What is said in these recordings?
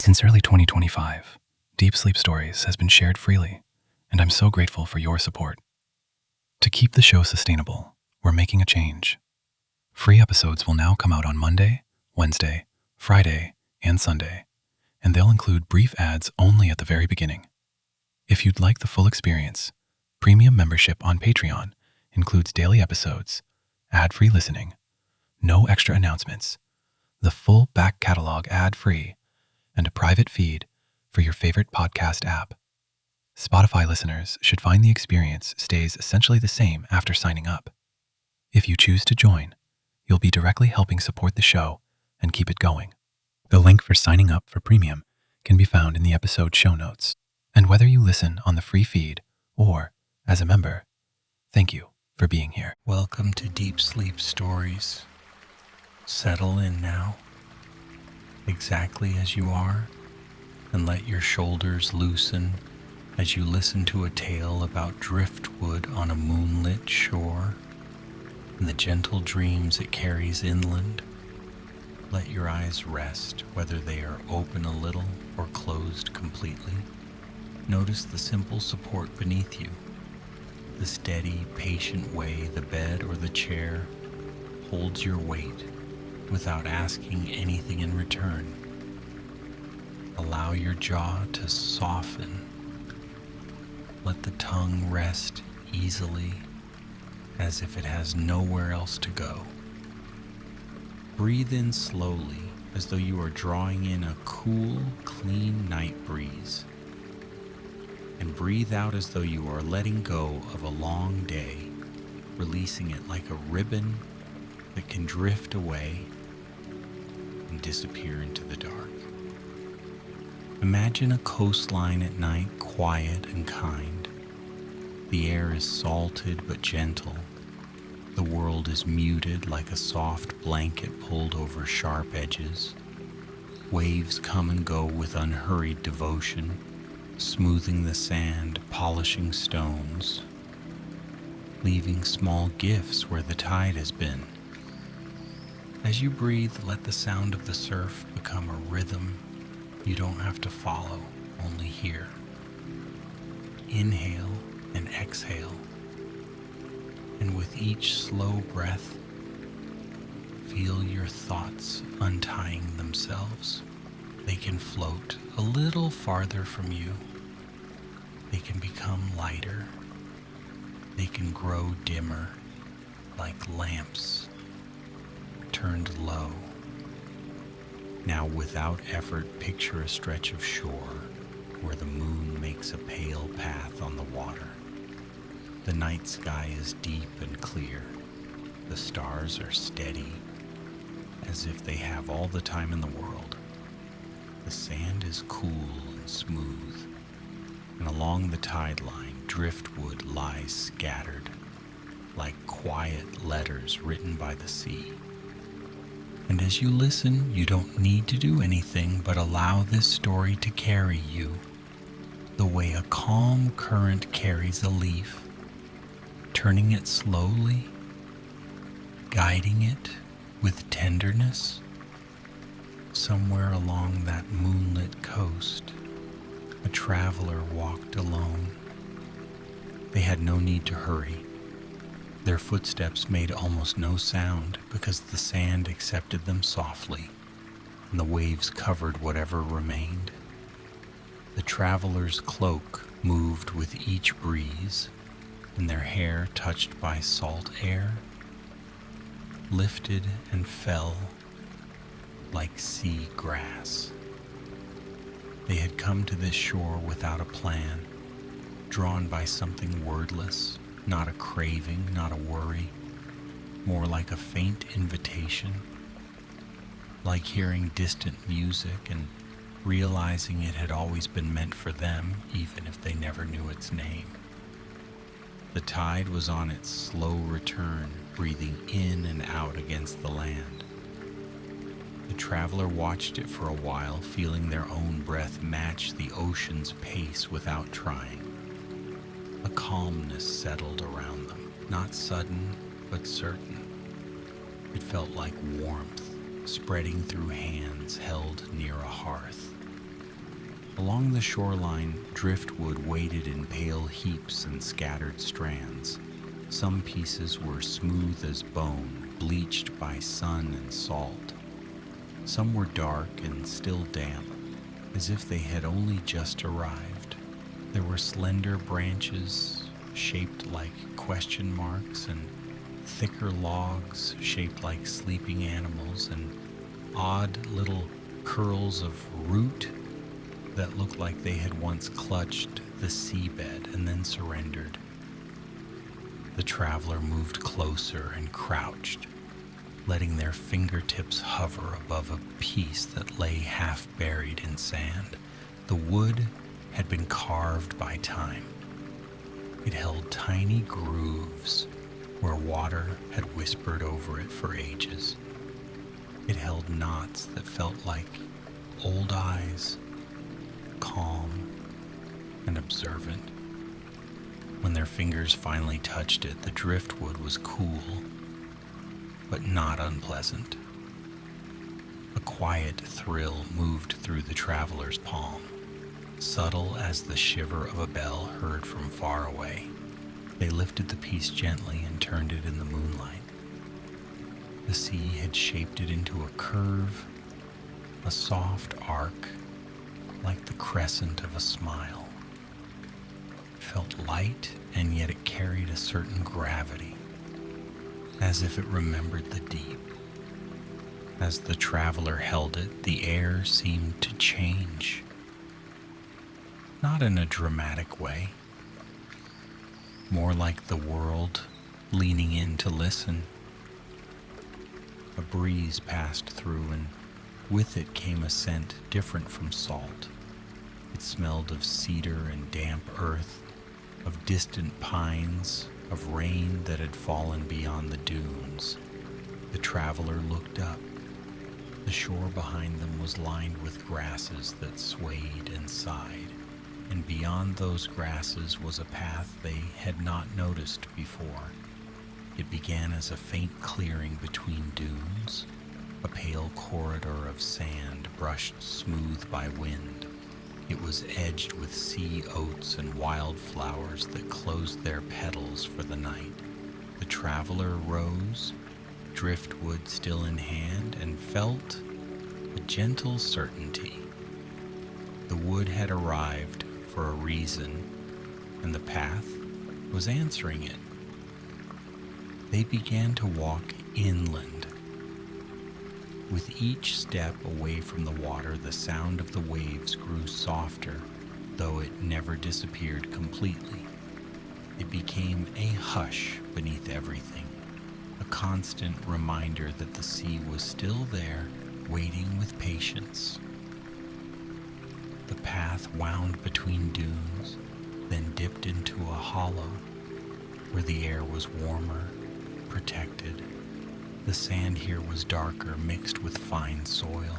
Since early 2025, Deep Sleep Stories has been shared freely, and I'm so grateful for your support. To keep the show sustainable, we're making a change. Free episodes will now come out on Monday, Wednesday, Friday, and Sunday, and they'll include brief ads only at the very beginning. If you'd like the full experience, premium membership on Patreon includes daily episodes, ad-free listening, no extra announcements, the full back catalog ad-free, and a private feed for your favorite podcast app. Spotify listeners should find the experience stays essentially the same after signing up. If you choose to join, you'll be directly helping support the show and keep it going. The link for signing up for premium can be found in the episode show notes. And whether you listen on the free feed or as a member, thank you for being here. Welcome to Deep Sleep Stories. Settle in now, exactly as you are, and let your shoulders loosen as you listen to a tale about driftwood on a moonlit shore and the gentle dreams it carries inland. Let your eyes rest, whether they are open a little or closed completely. Notice the simple support beneath you, the steady, patient way the bed or the chair holds your weight without asking anything in return. Allow your jaw to soften. Let the tongue rest easily, as if it has nowhere else to go. Breathe in slowly, as though you are drawing in a cool, clean night breeze. And breathe out as though you are letting go of a long day, releasing it like a ribbon that can drift away and disappear into the dark. Imagine a coastline at night, quiet and kind. The air is salted but gentle. The world is muted like a soft blanket pulled over sharp edges. Waves come and go with unhurried devotion, smoothing the sand, polishing stones, leaving small gifts where the tide has been. As you breathe, let the sound of the surf become a rhythm you don't have to follow, only hear. Inhale and exhale, and with each slow breath, feel your thoughts untying themselves. They can float a little farther from you. They can become lighter. They can grow dimmer, like lamps turned low. Now, without effort, picture a stretch of shore where the moon makes a pale path on the water. The night sky is deep and clear. The stars are steady, as if they have all the time in the world. The sand is cool and smooth, and along the tide line, driftwood lies scattered, like quiet letters written by the sea. And as you listen, you don't need to do anything but allow this story to carry you, the way a calm current carries a leaf, turning it slowly, guiding it with tenderness. Somewhere along that moonlit coast, a traveler walked alone. They had no need to hurry. Their footsteps made almost no sound because the sand accepted them softly, and the waves covered whatever remained. The traveler's cloak moved with each breeze, and their hair, touched by salt air, lifted and fell like sea grass. They had come to this shore without a plan, drawn by something wordless, not a craving, not a worry, more like a faint invitation, like hearing distant music and realizing it had always been meant for them, even if they never knew its name. The tide was on its slow return, breathing in and out against the land. The traveler watched it for a while, feeling their own breath match the ocean's pace without trying. A calmness settled around them, not sudden, but certain. It felt like warmth spreading through hands held near a hearth. Along the shoreline, driftwood waited in pale heaps and scattered strands. Some pieces were smooth as bone, bleached by sun and salt. Some were dark and still damp, as if they had only just arrived. There were slender branches shaped like question marks, and thicker logs shaped like sleeping animals, and odd little curls of root that looked like they had once clutched the seabed and then surrendered. The traveler moved closer and crouched, letting their fingertips hover above a piece that lay half buried in sand. The wood had been carved by time. It held tiny grooves where water had whispered over it for ages. It held knots that felt like old eyes, calm and observant. When their fingers finally touched it, the driftwood was cool, but not unpleasant. A quiet thrill moved through the traveler's palm, subtle as the shiver of a bell heard from far away. They lifted the piece gently and turned it in the moonlight. The sea had shaped it into a curve, a soft arc, like the crescent of a smile. It felt light, and yet it carried a certain gravity, as if it remembered the deep. As the traveler held it, the air seemed to change. Not in a dramatic way, more like the world leaning in to listen. A breeze passed through, and with it came a scent different from salt. It smelled of cedar and damp earth, of distant pines, of rain that had fallen beyond the dunes. The traveler looked up. The shore behind them was lined with grasses that swayed and sighed, and beyond those grasses was a path they had not noticed before. It began as a faint clearing between dunes, a pale corridor of sand brushed smooth by wind. It was edged with sea oats and wildflowers that closed their petals for the night. The traveler rose, driftwood still in hand, and felt a gentle certainty. The wood had arrived for a reason, and the path was answering it. They began to walk inland. With each step away from the water, the sound of the waves grew softer, though it never disappeared completely. It became a hush beneath everything, a constant reminder that the sea was still there, waiting with patience. The path wound between dunes, then dipped into a hollow where the air was warmer, protected. The sand here was darker, mixed with fine soil.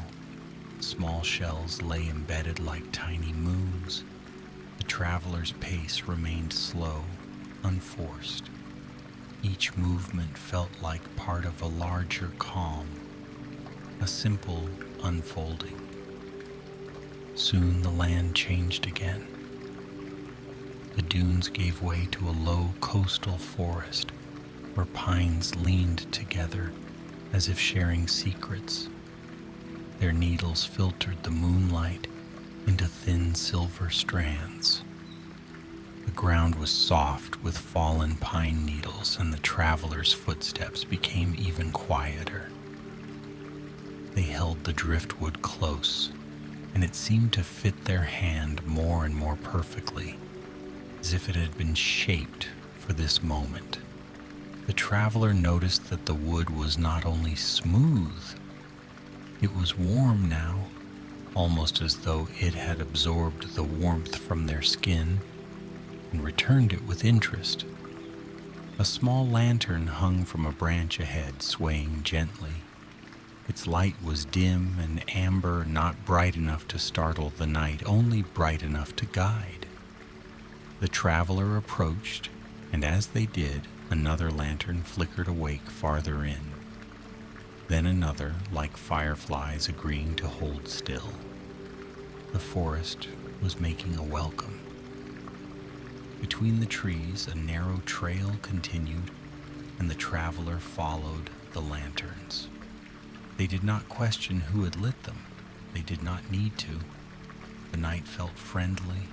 Small shells lay embedded like tiny moons. The traveler's pace remained slow, unforced. Each movement felt like part of a larger calm, a simple unfolding. Soon the land changed again. The dunes gave way to a low coastal forest where pines leaned together as if sharing secrets. Their needles filtered the moonlight into thin silver strands. The ground was soft with fallen pine needles, and the traveler's footsteps became even quieter. They held the driftwood close, and it seemed to fit their hand more and more perfectly, as if it had been shaped for this moment. The traveler noticed that the wood was not only smooth, it was warm now, almost as though it had absorbed the warmth from their skin and returned it with interest. A small lantern hung from a branch ahead, swaying gently. Its light was dim and amber, not bright enough to startle the night, only bright enough to guide. The traveler approached, and as they did, another lantern flickered awake farther in. Then another, like fireflies agreeing to hold still. The forest was making a welcome. Between the trees, a narrow trail continued, and the traveler followed the lanterns. They did not question who had lit them. They did not need to. The night felt friendly,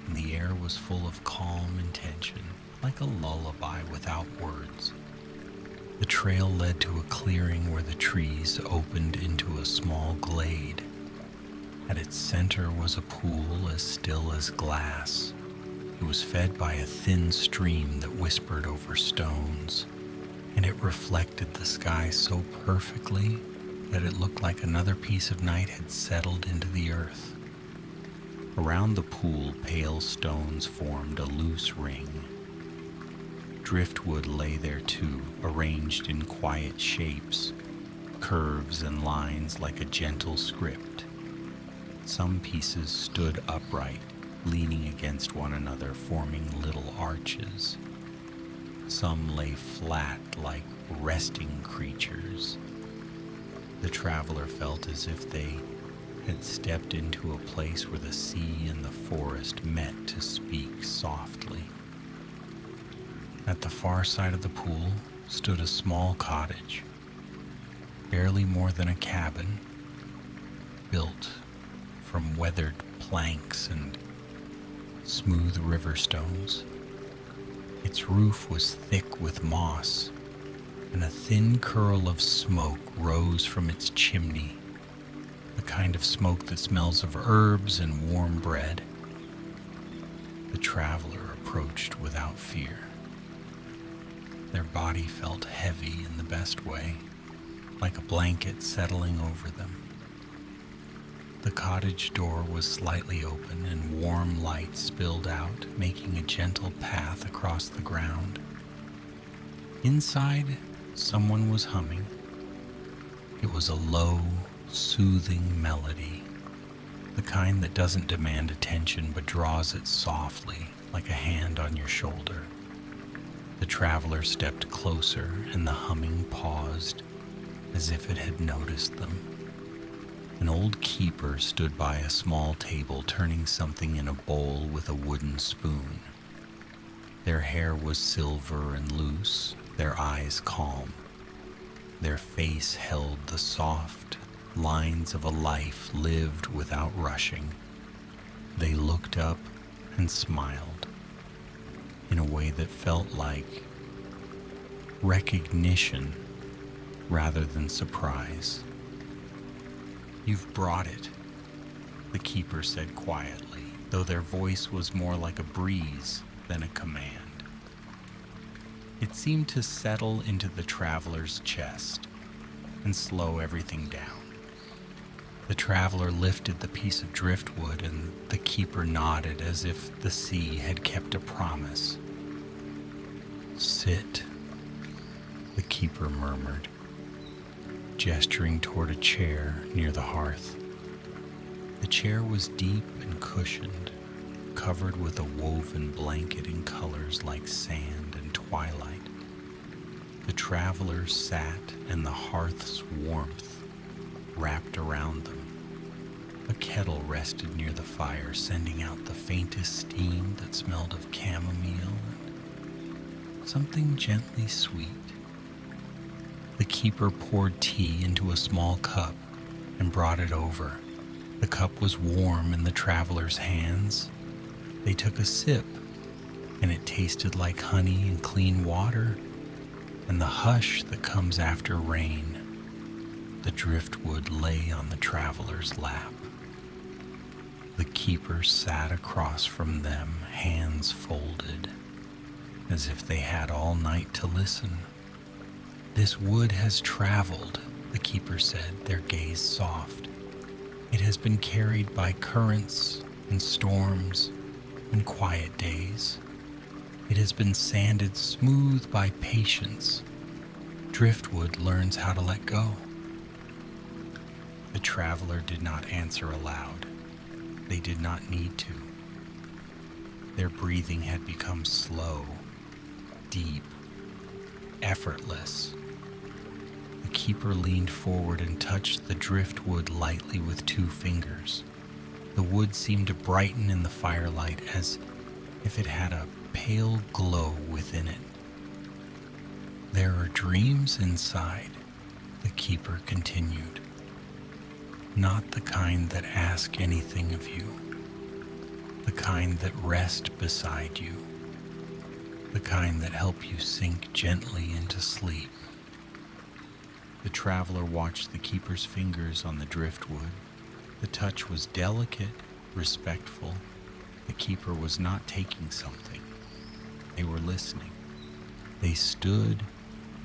and the air was full of calm intention, like a lullaby without words. The trail led to a clearing where the trees opened into a small glade. At its center was a pool as still as glass. It was fed by a thin stream that whispered over stones, and it reflected the sky so perfectly that it looked like another piece of night had settled into the earth. Around the pool, pale stones formed a loose ring. Driftwood lay there too, arranged in quiet shapes, curves and lines like a gentle script. Some pieces stood upright, leaning against one another, forming little arches. Some lay flat like resting creatures. The traveler felt as if they had stepped into a place where the sea and the forest met to speak softly. At the far side of the pool stood a small cottage, barely more than a cabin, built from weathered planks and smooth river stones. Its roof was thick with moss, and a thin curl of smoke rose from its chimney, the kind of smoke that smells of herbs and warm bread. The traveler approached without fear. Their body felt heavy in the best way, like a blanket settling over them. The cottage door was slightly open and warm light spilled out, making a gentle path across the ground. Inside, someone was humming. It was a low, soothing melody, the kind that doesn't demand attention but draws it softly, like a hand on your shoulder. The traveler stepped closer, and the humming paused, as if it had noticed them. An old keeper stood by a small table, turning something in a bowl with a wooden spoon. Their hair was silver and loose, their eyes calm. Their face held the soft lines of a life lived without rushing. They looked up and smiled in a way that felt like recognition rather than surprise. "You've brought it," the keeper said quietly, though their voice was more like a breeze than a command. It seemed to settle into the traveler's chest and slow everything down. The traveler lifted the piece of driftwood, and the keeper nodded as if the sea had kept a promise. "Sit," the keeper murmured, gesturing toward a chair near the hearth. The chair was deep and cushioned, covered with a woven blanket in colors like sand and twilight. The travelers sat, and the hearth's warmth wrapped around them. A kettle rested near the fire, sending out the faintest steam that smelled of chamomile and something gently sweet. The keeper poured tea into a small cup and brought it over. The cup was warm in the traveler's hands. They took a sip, and it tasted like honey and clean water, and the hush that comes after rain. The driftwood lay on the traveler's lap. The keeper sat across from them, hands folded, as if they had all night to listen. "This wood has traveled," the keeper said, their gaze soft. "It has been carried by currents and storms and quiet days. It has been sanded smooth by patience. Driftwood learns how to let go." The traveler did not answer aloud. They did not need to. Their breathing had become slow, deep, effortless. The keeper leaned forward and touched the driftwood lightly with 2 fingers. The wood seemed to brighten in the firelight as if it had a pale glow within it. "There are dreams inside," the keeper continued. "Not the kind that ask anything of you. The kind that rest beside you. The kind that help you sink gently into sleep." The traveler watched the keeper's fingers on the driftwood. The touch was delicate, respectful. The keeper was not taking something. They were listening. They stood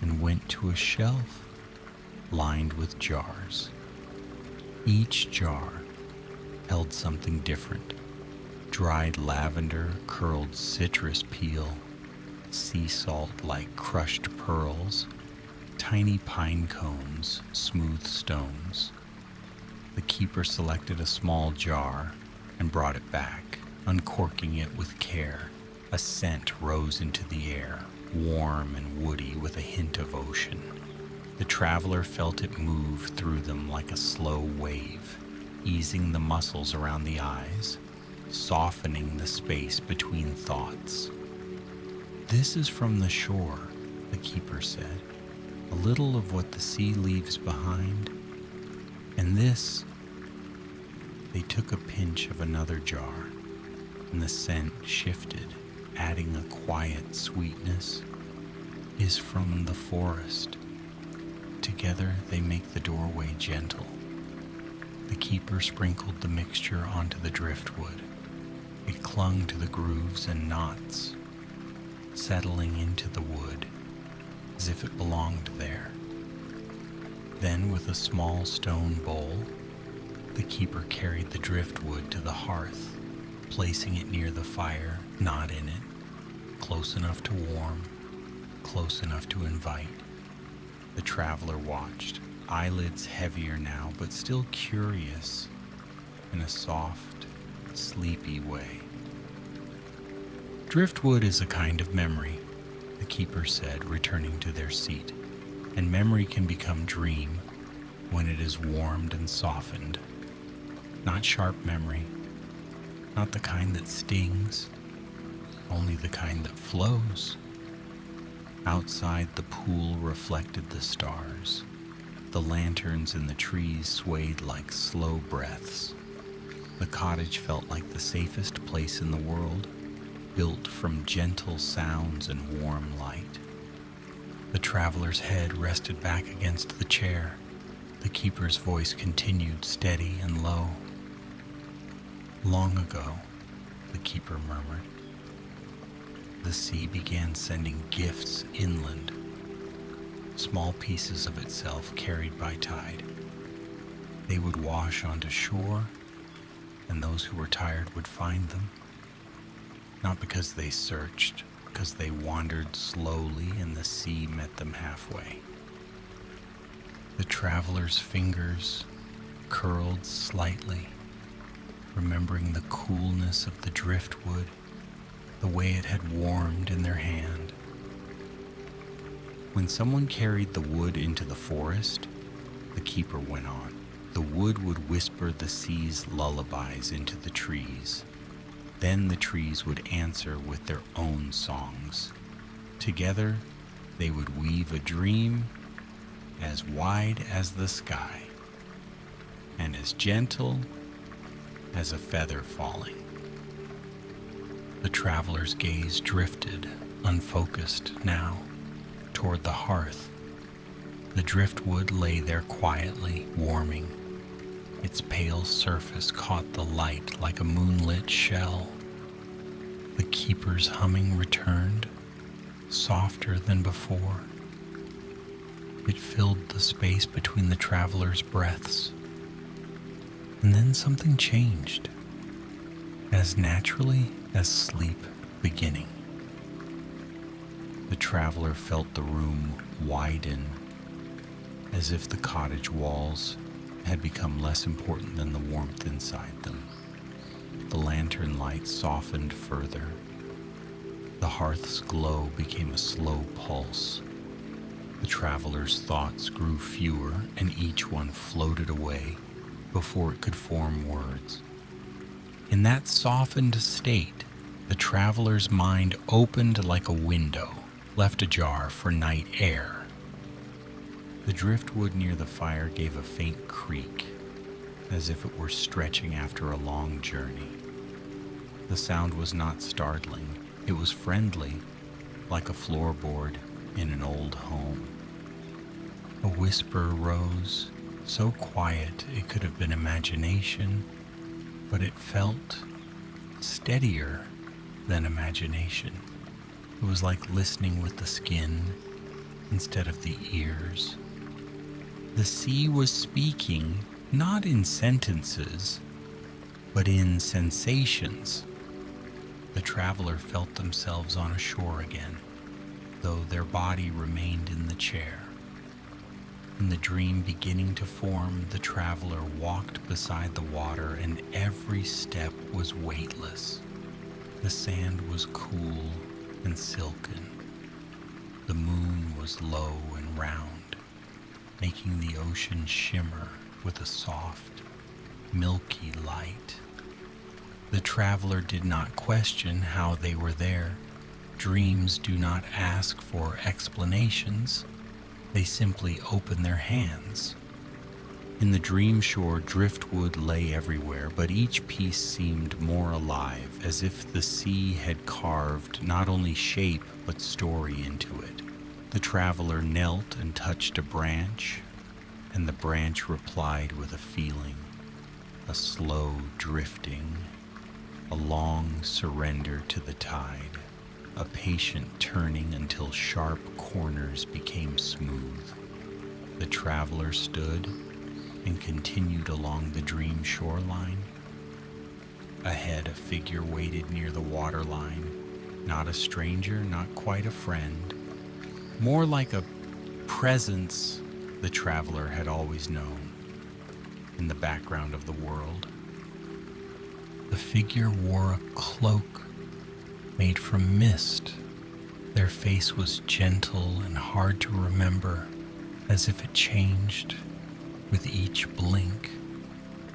and went to a shelf lined with jars. Each jar held something different: dried lavender, curled citrus peel, sea salt like crushed pearls, tiny pine cones, smooth stones. The keeper selected a small jar and brought it back, uncorking it with care. A scent rose into the air, warm and woody with a hint of ocean. The traveler felt it move through them like a slow wave, easing the muscles around the eyes, softening the space between thoughts. "This is from the shore," the keeper said. "A little of what the sea leaves behind. And this," they took a pinch of another jar, and the scent shifted, adding a quiet sweetness, "is from the forest. Together they make the doorway gentle." The keeper sprinkled the mixture onto the driftwood. It clung to the grooves and knots, settling into the wood as if it belonged there. Then, with a small stone bowl, the keeper carried the driftwood to the hearth, placing it near the fire, not in it, close enough to warm, close enough to invite. The traveler watched, eyelids heavier now, but still curious, in a soft, sleepy way. "Driftwood is a kind of memory," the keeper said, returning to their seat. "And memory can become dream when it is warmed and softened. Not sharp memory, not the kind that stings, only the kind that flows." Outside, the pool reflected the stars. The lanterns in the trees swayed like slow breaths. The cottage felt like the safest place in the world, built from gentle sounds and warm light. The traveler's head rested back against the chair. The keeper's voice continued steady and low. "Long ago," the keeper murmured, "the sea began sending gifts inland, small pieces of itself carried by tide. They would wash onto shore, and those who were tired would find them. Not because they searched, because they wandered slowly and the sea met them halfway." The traveler's fingers curled slightly, remembering the coolness of the driftwood, the way it had warmed in their hand. "When someone carried the wood into the forest," the keeper went on, "the wood would whisper the sea's lullabies into the trees. Then the trees would answer with their own songs. Together, they would weave a dream as wide as the sky and as gentle as a feather falling." The traveler's gaze drifted, unfocused now, toward the hearth. The driftwood lay there quietly, warming. Its pale surface caught the light like a moonlit shell. The keeper's humming returned, softer than before. It filled the space between the traveler's breaths. And then something changed, as naturally as sleep beginning. The traveler felt the room widen, as if the cottage walls had become less important than the warmth inside them. The lantern light softened further. The hearth's glow became a slow pulse. The traveler's thoughts grew fewer, and each one floated away before it could form words. In that softened state, the traveler's mind opened like a window, left ajar for night air. The driftwood near the fire gave a faint creak, as if it were stretching after a long journey. The sound was not startling. It was friendly, like a floorboard in an old home. A whisper rose, so quiet it could have been imagination, but it felt steadier than imagination. It was like listening with the skin instead of the ears. The sea was speaking, not in sentences, but in sensations. The traveler felt themselves on a shore again, though their body remained in the chair. In the dream beginning to form, the traveler walked beside the water, and every step was weightless. The sand was cool and silken. The moon was low and round, making the ocean shimmer with a soft, milky light. The traveler did not question how they were there. Dreams do not ask for explanations. They simply open their hands. In the dream shore, driftwood lay everywhere, but each piece seemed more alive, as if the sea had carved not only shape but story into it. The traveler knelt and touched a branch, and the branch replied with a feeling, a slow drifting, a long surrender to the tide, a patient turning until sharp corners became smooth. The traveler stood and continued along the dream shoreline. Ahead, a figure waited near the waterline, not a stranger, not quite a friend, more like a presence the traveler had always known in the background of the world. The figure wore a cloak made from mist. Their face was gentle and hard to remember, as if it changed with each blink.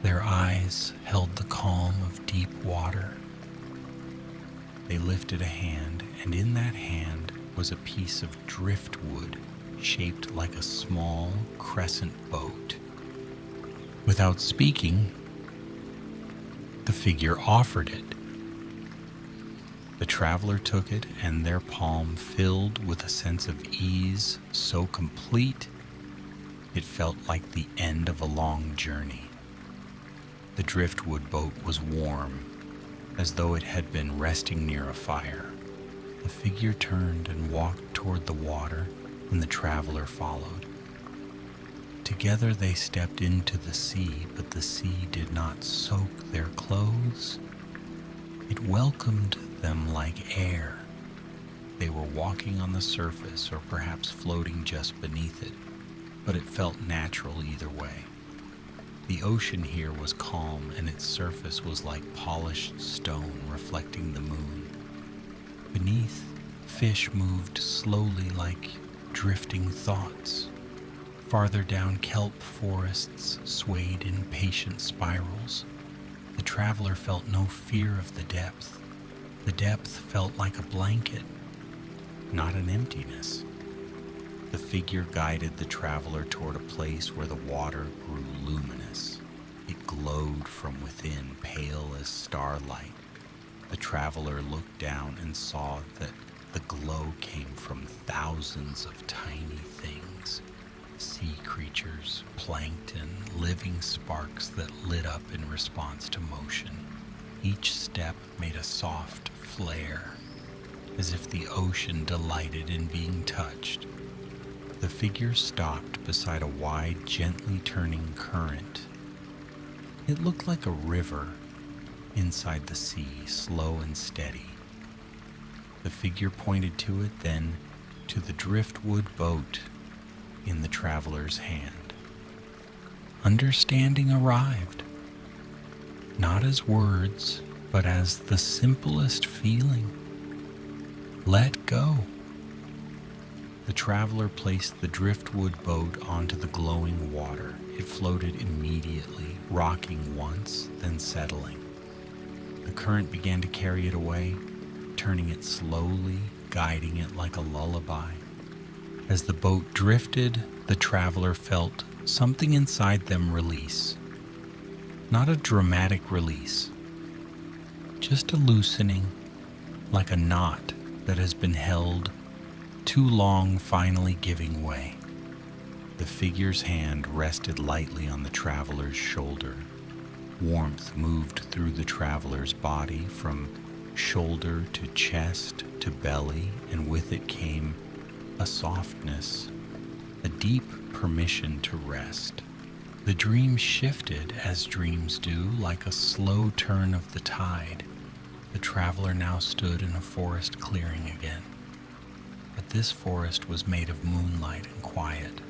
Their eyes held the calm of deep water. They lifted a hand, and in that hand was a piece of driftwood shaped like a small crescent boat. Without speaking, the figure offered it. The traveler took it, and their palm filled with a sense of ease so complete it felt like the end of a long journey. The driftwood boat was warm, as though it had been resting near a fire. The figure turned and walked toward the water, and the traveler followed. Together they stepped into the sea, but the sea did not soak their clothes. It welcomed them like air. They were walking on the surface, or perhaps floating just beneath it, but it felt natural either way. The ocean here was calm, and its surface was like polished stone reflecting the moon. Beneath, fish moved slowly like drifting thoughts. Farther down, kelp forests swayed in patient spirals. The traveler felt no fear of the depth. The depth felt like a blanket, not an emptiness. The figure guided the traveler toward a place where the water grew luminous. It glowed from within, pale as starlight. The traveler looked down and saw that the glow came from thousands of tiny things. Sea creatures, plankton, living sparks that lit up in response to motion. Each step made a soft flare, as if the ocean delighted in being touched. The figure stopped beside a wide, gently turning current. It looked like a river inside the sea, slow and steady. The figure pointed to it, then to the driftwood boat in the traveler's hand. Understanding arrived, not as words, but as the simplest feeling. Let go. The traveler placed the driftwood boat onto the glowing water. It floated immediately, rocking once, then settling. current began to carry it away, turning it slowly, guiding it like a lullaby. As the boat drifted, the traveler felt something inside them release. Not a dramatic release, just a loosening, like a knot that has been held too long finally giving way. The figure's hand rested lightly on the traveler's shoulder. Warmth moved through the traveler's body from shoulder to chest to belly, and with it came a softness, a deep permission to rest. The dream shifted as dreams do, like a slow turn of the tide. The traveler now stood in a forest clearing again. But this forest was made of moonlight and quiet.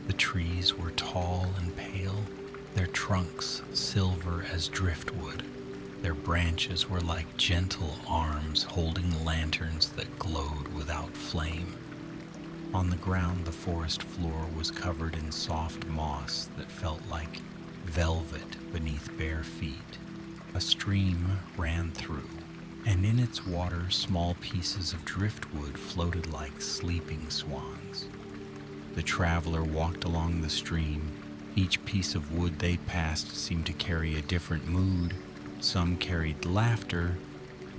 The trees were tall and pale, their trunks silver as driftwood. Their branches were like gentle arms holding lanterns that glowed without flame. On the ground, the forest floor was covered in soft moss that felt like velvet beneath bare feet. A stream ran through, and in its water small pieces of driftwood floated like sleeping swans. The traveler walked along the stream. Each piece of wood they passed seemed to carry a different mood. Some carried laughter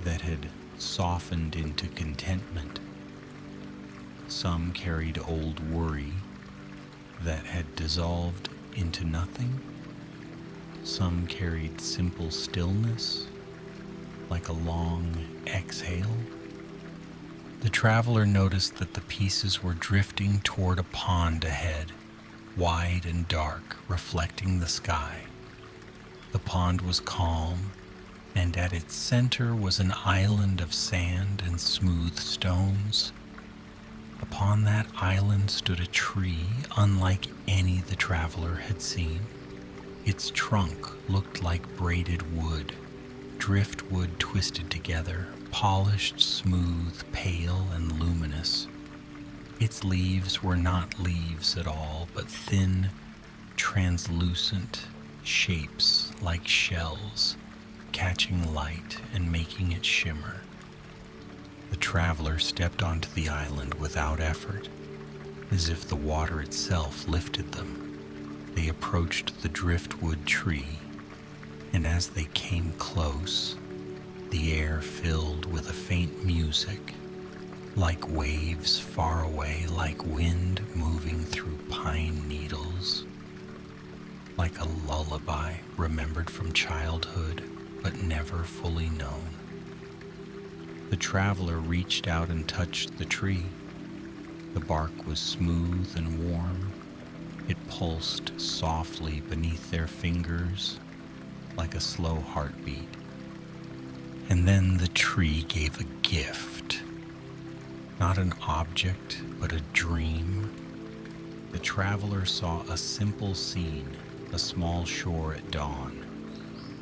that had softened into contentment. Some carried old worry that had dissolved into nothing. Some carried simple stillness, like a long exhale. The traveler noticed that the pieces were drifting toward a pond ahead, wide and dark, reflecting the sky. The pond was calm, and at its center was an island of sand and smooth stones. Upon that island stood a tree unlike any the traveler had seen. Its trunk looked like braided wood, driftwood twisted together, polished, smooth, pale, and luminous. Its leaves were not leaves at all, but thin, translucent shapes like shells, catching light and making it shimmer. The traveler stepped onto the island without effort, as if the water itself lifted them. They approached the driftwood tree, and as they came close, the air filled with a faint music, like waves far away, like wind moving through pine needles, like a lullaby remembered from childhood but never fully known. The traveler reached out and touched the tree. The bark was smooth and warm. It pulsed softly beneath their fingers like a slow heartbeat. And then the tree gave a gift. Not an object, but a dream. The traveler saw a simple scene, a small shore at dawn.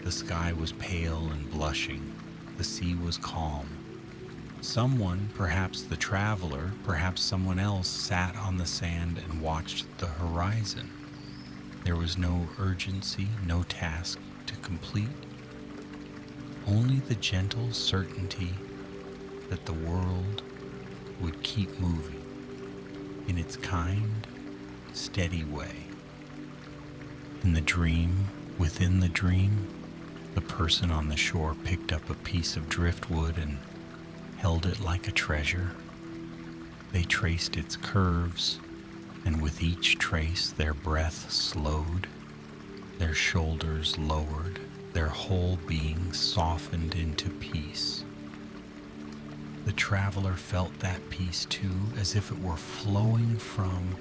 The sky was pale and blushing. The sea was calm. Someone, perhaps the traveler, perhaps someone else, sat on the sand and watched the horizon. There was no urgency, no task to complete. Only the gentle certainty that the world would keep moving in its kind, steady way. In the dream, within the dream, the person on the shore picked up a piece of driftwood and held it like a treasure. They traced its curves, and with each trace their breath slowed, their shoulders lowered, their whole being softened into peace. The traveler felt that peace too, as if it were flowing from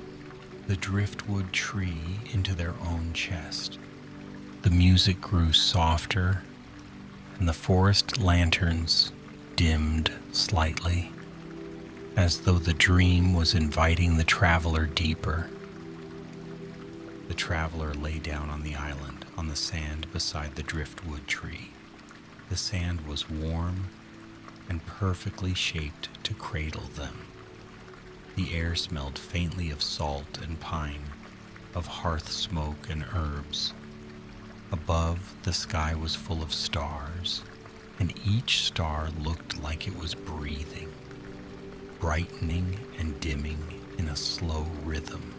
the driftwood tree into their own chest. The music grew softer, and the forest lanterns dimmed slightly, as though the dream was inviting the traveler deeper. The traveler lay down on the island, on the sand beside the driftwood tree. The sand was warm and perfectly shaped to cradle them. The air smelled faintly of salt and pine, of hearth smoke and herbs. Above, the sky was full of stars, and each star looked like it was breathing, brightening and dimming in a slow rhythm.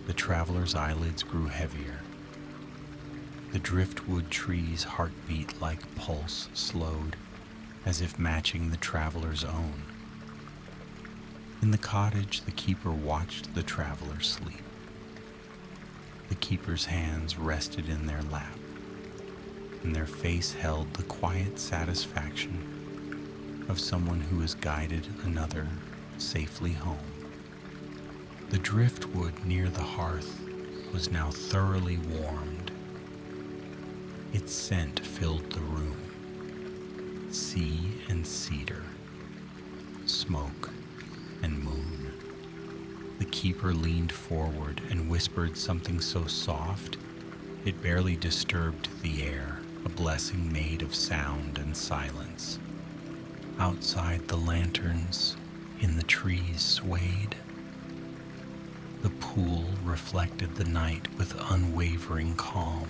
The traveler's eyelids grew heavier. The driftwood tree's heartbeat like pulse slowed, as if matching the traveler's own. In the cottage, the keeper watched the traveler sleep. The keeper's hands rested in their lap, and their face held the quiet satisfaction of someone who has guided another safely home. The driftwood near the hearth was now thoroughly warmed. Its scent filled the room, sea and cedar, smoke and moon. The keeper leaned forward and whispered something so soft it barely disturbed the air, a blessing made of sound and silence. Outside, the lanterns in the trees swayed. The pool reflected the night with unwavering calm.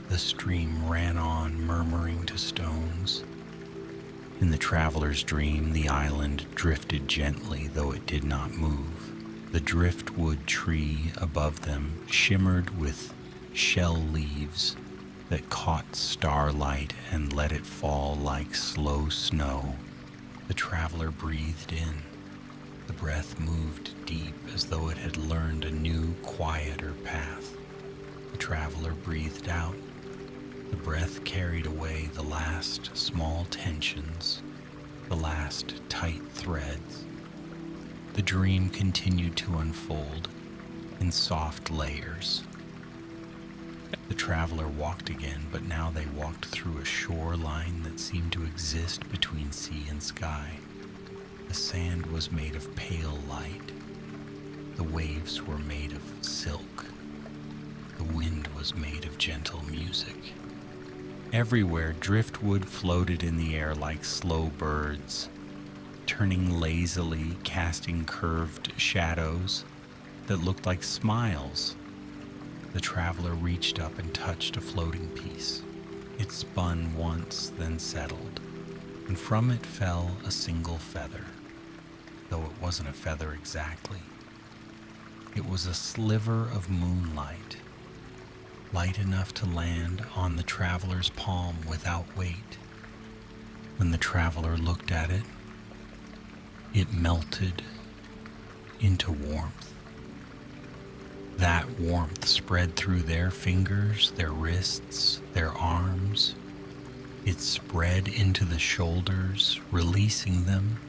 The stream ran on, murmuring to stones. In the traveler's dream, the island drifted gently, though it did not move. The driftwood tree above them shimmered with shell leaves that caught starlight and let it fall like slow snow. The traveler breathed in. The breath moved deep as though it had learned a new, quieter path. The traveler breathed out. The breath carried away the last small tensions, the last tight threads. The dream continued to unfold in soft layers. The traveler walked again, but now they walked through a shoreline that seemed to exist between sea and sky. The sand was made of pale light. The waves were made of silk. The wind was made of gentle music. Everywhere, driftwood floated in the air like slow birds, turning lazily, casting curved shadows that looked like smiles. The traveler reached up and touched a floating piece. It spun once, then settled, and from it fell a single feather, though it wasn't a feather exactly. It was a sliver of moonlight, light enough to land on the traveler's palm without weight. When the traveler looked at it, it melted into warmth. That warmth spread through their fingers, their wrists, their arms. It spread into the shoulders, releasing them.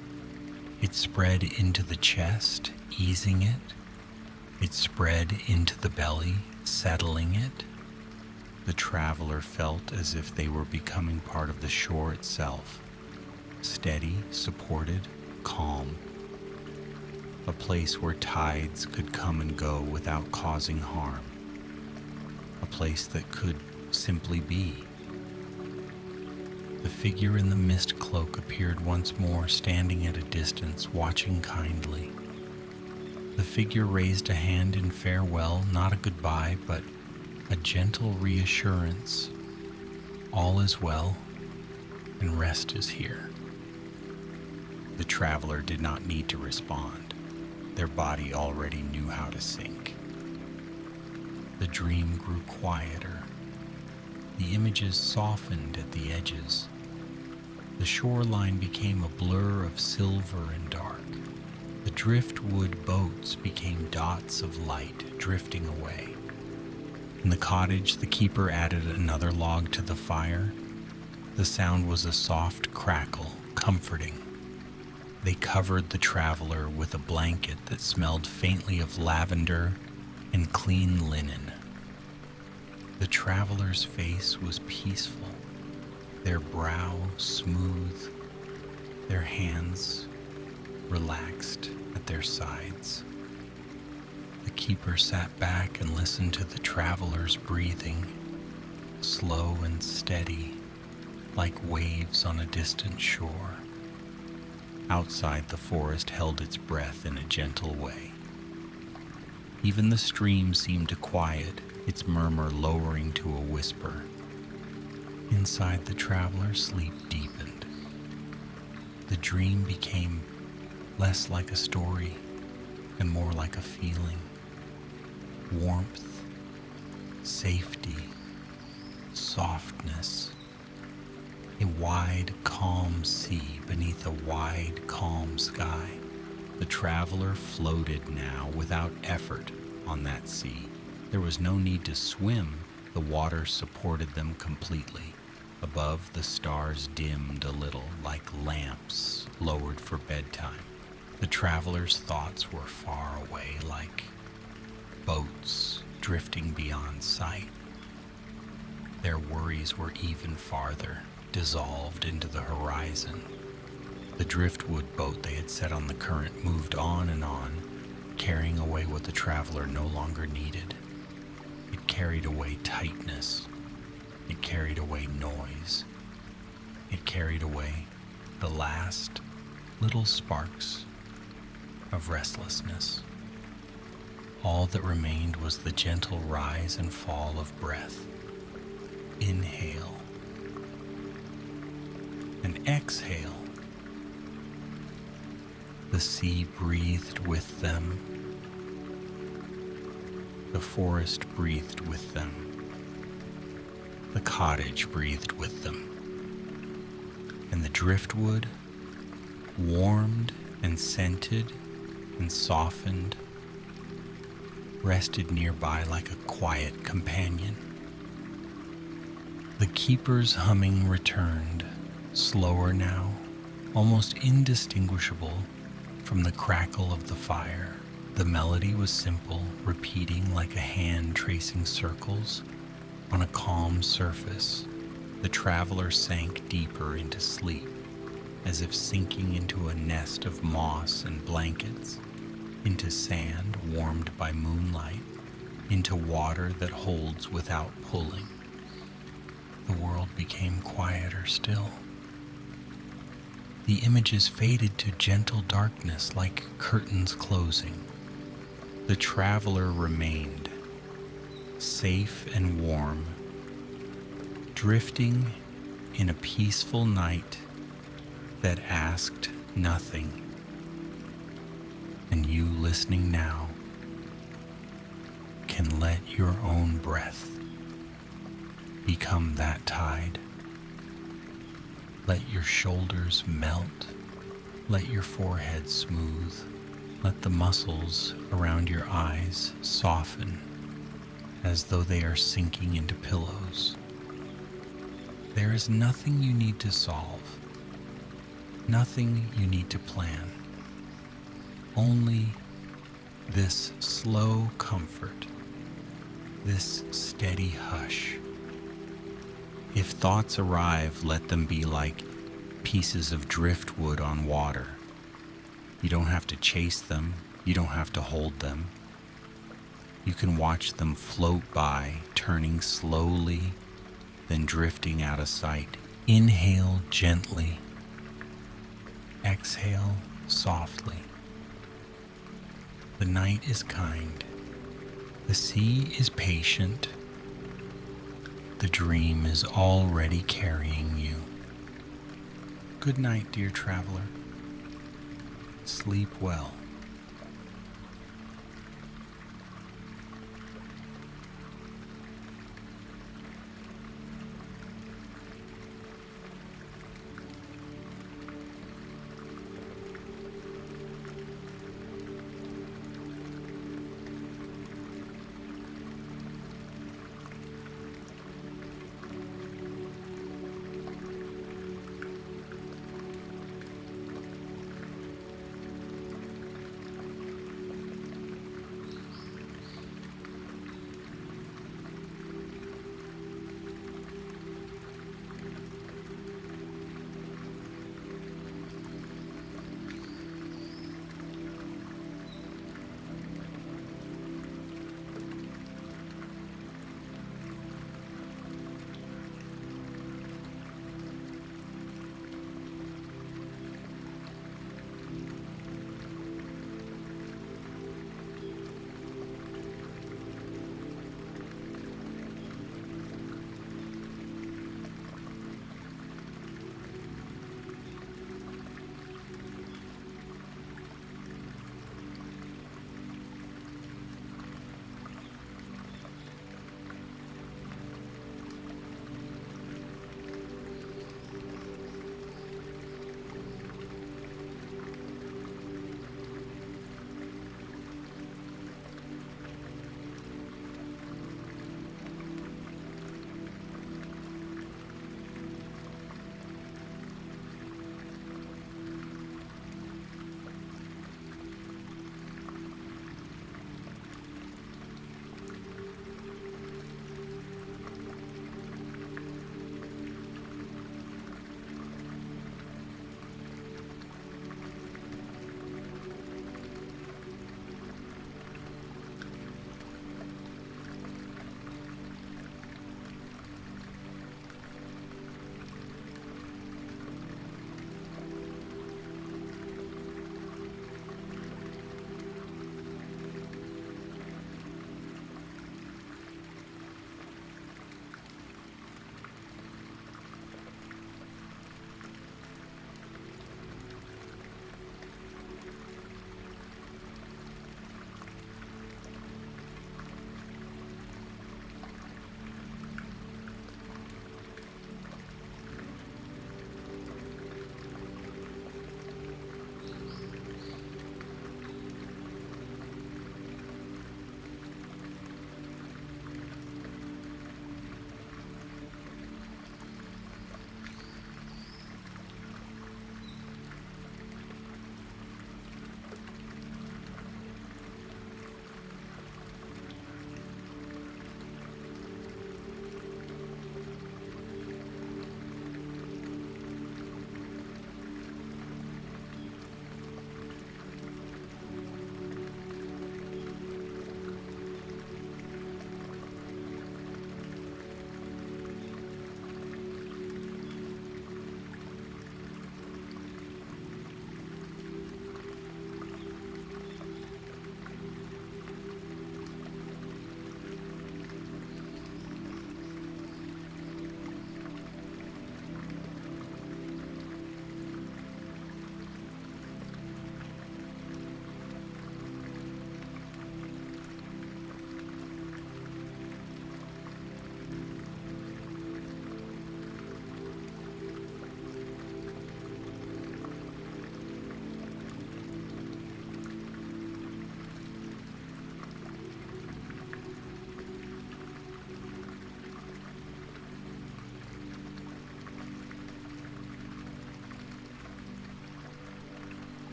It spread into the chest, easing it. It spread into the belly, settling it. The traveler felt as if they were becoming part of the shore itself, steady, supported, calm. A place where tides could come and go without causing harm. A place that could simply be. The figure in the mist cloak appeared once more, standing at a distance, watching kindly. The figure raised a hand in farewell, not a goodbye, but a gentle reassurance. All is well, and rest is here. The traveler did not need to respond. Their body already knew how to sink. The dream grew quieter. The images softened at the edges. The shoreline became a blur of silver and dark. The driftwood boats became dots of light drifting away. In the cottage, the keeper added another log to the fire. The sound was a soft crackle, comforting. They covered the traveler with a blanket that smelled faintly of lavender and clean linen. The traveler's face was peaceful, their brow smooth, their hands relaxed at their sides. The keeper sat back and listened to the traveler's breathing, slow and steady, like waves on a distant shore. Outside, the forest held its breath in a gentle way. Even the stream seemed to quiet, its murmur lowering to a whisper. Inside the traveler, sleep deepened. The dream became less like a story and more like a feeling. Warmth, safety, softness. A wide, calm sea beneath a wide, calm sky. The traveler floated now without effort on that sea. There was no need to swim. The water supported them completely. Above, the stars dimmed a little like lamps lowered for bedtime. The traveler's thoughts were far away like boats drifting beyond sight. Their worries were even farther, dissolved into the horizon. The driftwood boat they had set on the current moved on, carrying away what the traveler no longer needed. It carried away tightness. It carried away noise. It carried away the last little sparks of restlessness. All that remained was the gentle rise and fall of breath. Inhale and exhale. The sea breathed with them. The forest breathed with them. The cottage breathed with them. And the driftwood, warmed and scented and softened, rested nearby like a quiet companion. The keeper's humming returned, slower now, almost indistinguishable from the crackle of the fire. The melody was simple, repeating like a hand tracing circles on a calm surface. The traveler sank deeper into sleep, as if sinking into a nest of moss and blankets, into sand warmed by moonlight, into water that holds without pulling. The world became quieter still. The images faded to gentle darkness like curtains closing. The traveler remained, safe and warm, drifting in a peaceful night that asked nothing. And you listening now can let your own breath become that tide. Let your shoulders melt. Let your forehead smooth. Let the muscles around your eyes soften as though they are sinking into pillows. There is nothing you need to solve, nothing you need to plan. Only this slow comfort, this steady hush. If thoughts arrive, let them be like pieces of driftwood on water. You don't have to chase them. You don't have to hold them. You can watch them float by, turning slowly, then drifting out of sight. Inhale gently. Exhale softly. The night is kind. The sea is patient. The dream is already carrying you. Good night, dear traveler. Sleep well.